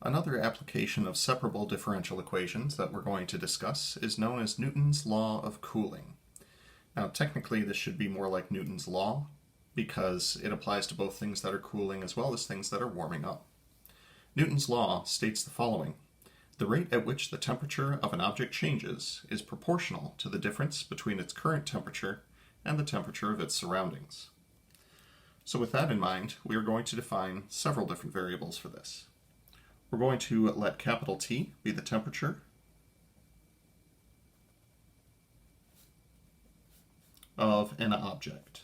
Another application of separable differential equations that we're going to discuss is known as Newton's law of cooling. Now, technically, this should be more like Newton's law because it applies to both things that are cooling as well as things that are warming up. Newton's law states the following: the rate at which the temperature of an object changes is proportional to the difference between its current temperature and the temperature of its surroundings. So with that in mind, we are going to define several different variables for this. We're going to let capital T be the temperature of an object.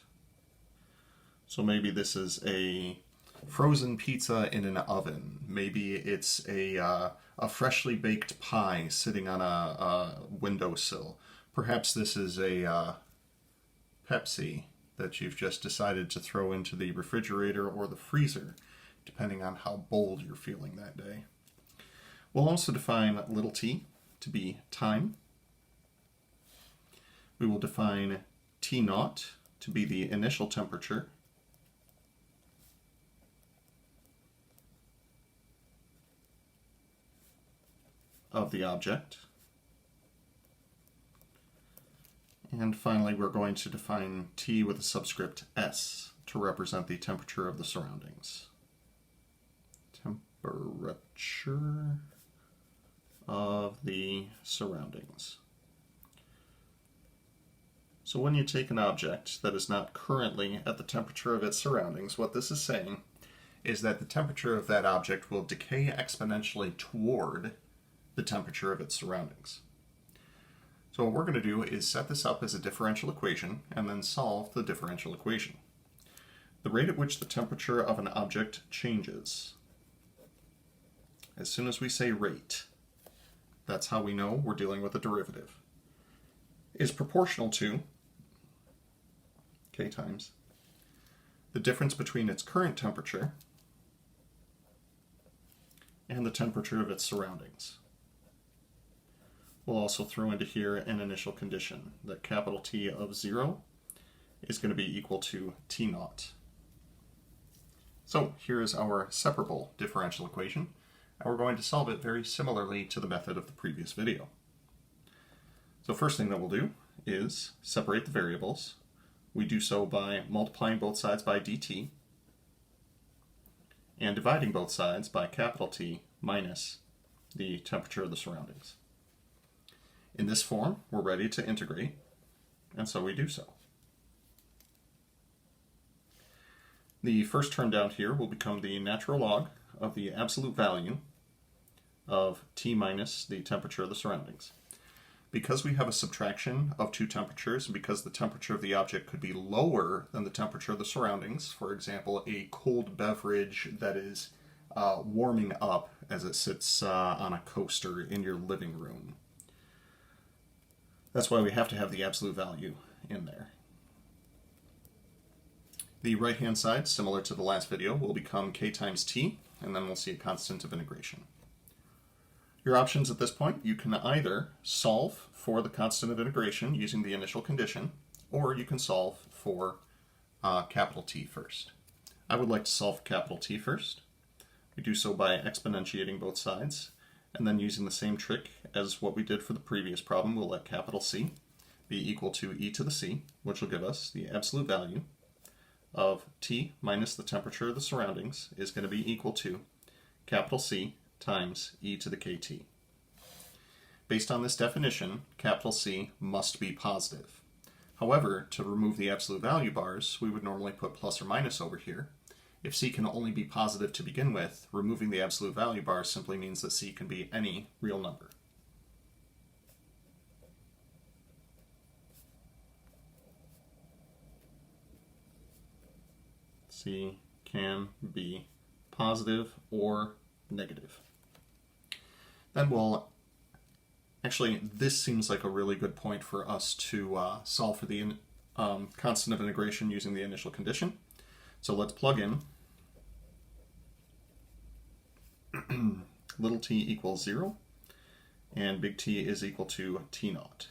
So maybe this is a frozen pizza in an oven. Maybe it's a freshly baked pie sitting on a windowsill. Perhaps this is a Pepsi that you've just decided to throw into the refrigerator or the freezer, depending on how bold you're feeling that day. We'll also define little t to be time. We will define T naught to be the initial temperature. Of the object. And finally, we're going to define T with a subscript S to represent the temperature of the surroundings. Temperature of the surroundings. So when you take an object that is not currently at the temperature of its surroundings, what this is saying is that the temperature of that object will decay exponentially toward the temperature of its surroundings. So what we're going to do is set this up as a differential equation and then solve the differential equation. The rate at which the temperature of an object changes. As soon as we say rate, that's how we know we're dealing with a derivative, is proportional to K times the difference between its current temperature and the temperature of its surroundings. We'll also throw into here an initial condition that capital T of 0 is going to be equal to T naught. So here is our separable differential equation, and we're going to solve it very similarly to the method of the previous video. So first thing that we'll do is separate the variables. We do so by multiplying both sides by dt and dividing both sides by capital T minus the temperature of the surroundings. In this form, we're ready to integrate, and so we do so. The first term down here will become the natural log of the absolute value of T minus the temperature of the surroundings. Because we have a subtraction of two temperatures, and because the temperature of the object could be lower than the temperature of the surroundings, for example, a cold beverage that is warming up as it sits on a coaster in your living room. That's why we have to have the absolute value in there. The right-hand side, similar to the last video, will become K times T, and then we'll see a constant of integration. Your options at this point, you can either solve for the constant of integration using the initial condition, or you can solve for capital T first. I would like to solve for capital T first. We do so by exponentiating both sides, and then using the same trick as what we did for the previous problem, we'll let capital C be equal to e to the c, which will give us the absolute value of T minus the temperature of the surroundings is going to be equal to capital C times e to the kt. Based on this definition, capital C must be positive. However, to remove the absolute value bars, we would normally put plus or minus over here. If C can only be positive to begin with, removing the absolute value bar simply means that C can be any real number. C can be positive or negative. Then this seems like a really good point for us to solve for the constant of integration using the initial condition. So let's plug in little t equals 0, and big T is equal to T naught.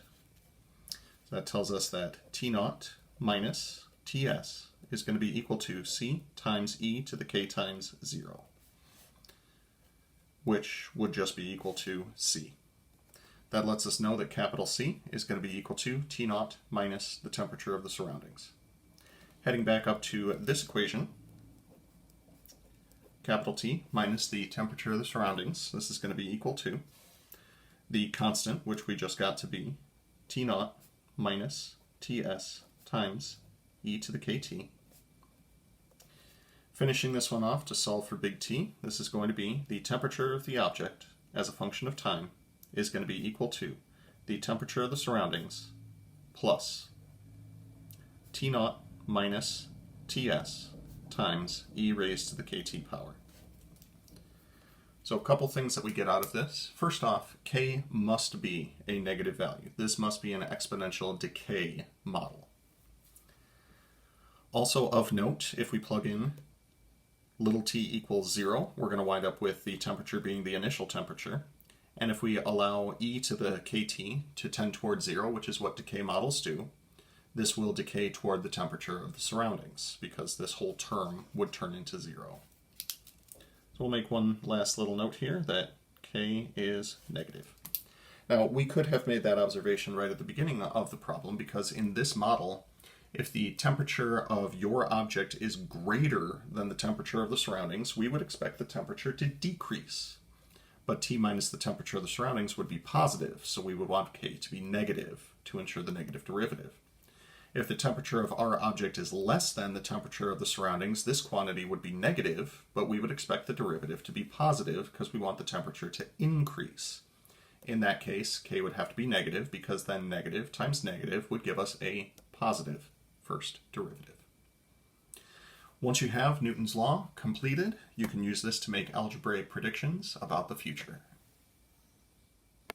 So that tells us that T naught minus Ts is going to be equal to C times e to the k times 0. which would just be equal to C. That lets us know that capital C is going to be equal to T0 minus the temperature of the surroundings. Heading back up to this equation, capital T minus the temperature of the surroundings, this is going to be equal to the constant, which we just got to be T0 minus Ts times e to the kt. Finishing this one off to solve for big T, this is going to be the temperature of the object as a function of time is going to be equal to the temperature of the surroundings plus T0 minus Ts times e raised to the kt power. So a couple things that we get out of this. First off, k must be a negative value. This must be an exponential decay model. Also of note, if we plug in little t equals 0, we're going to wind up with the temperature being the initial temperature. And if we allow e to the kt to tend toward 0, which is what decay models do, this will decay toward the temperature of the surroundings, because this whole term would turn into 0. So we'll make one last little note here that k is negative. Now, we could have made that observation right at the beginning of the problem, because in this model, if the temperature of your object is greater than the temperature of the surroundings, we would expect the temperature to decrease. But T minus the temperature of the surroundings would be positive, so we would want K to be negative to ensure the negative derivative. If the temperature of our object is less than the temperature of the surroundings, this quantity would be negative, but we would expect the derivative to be positive because we want the temperature to increase. In that case, K would have to be negative, because then negative times negative would give us a positive first derivative. Once you have Newton's law completed, you can use this to make algebraic predictions about the future.